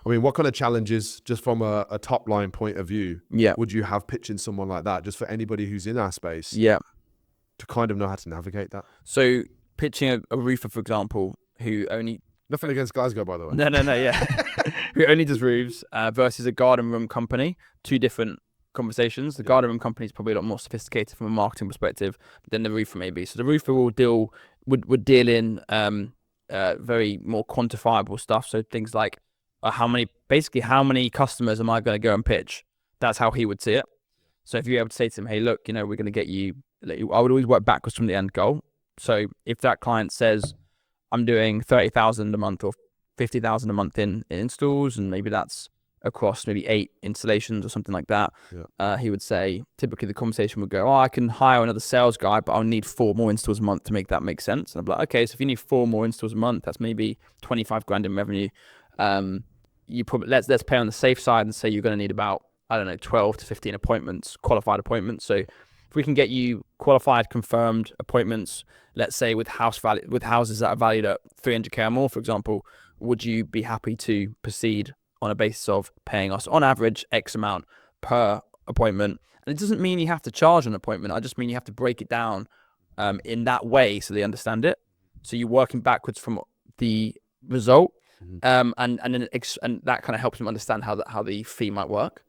I mean, what kind of challenges, just from a top line point of view, Yeah. would you have pitching someone like that, just for anybody who's in our space Yeah. to kind of know how to navigate that? So pitching a roofer, for example, who only Nothing against Glasgow, by the way. no, yeah, who only does roofs versus a garden room company, two different conversations. The garden room company is probably a lot more sophisticated from a marketing perspective than the roofer maybe. So the roofer would deal in very more quantifiable stuff. So things like how many customers am I going to go and pitch? That's how he would see it. So if you're able to say to him, hey, look, we're going to get you, I would always work backwards from the end goal. So if that client says, I'm doing 30,000 a month or 50,000 a month in installs, and maybe that's across maybe 8 installations or something like that. He would say, typically the conversation would go, oh, I can hire another sales guy, but I'll need 4 more installs a month to make that make sense. And I'm like, okay, so if you need 4 more installs a month, that's maybe 25 grand in revenue. You probably let's pay on the safe side and say you're going to need about, I don't know, 12 to 15 appointments, qualified appointments. So if we can get you qualified, confirmed appointments, let's say with houses that are valued at 300k or more, for example, would you be happy to proceed on a basis of paying us on average X amount per appointment? And it doesn't mean you have to charge an appointment. I just mean you have to break it down in that way so they understand it. So you're working backwards from the result, and that kind of helps them understand how the fee might work.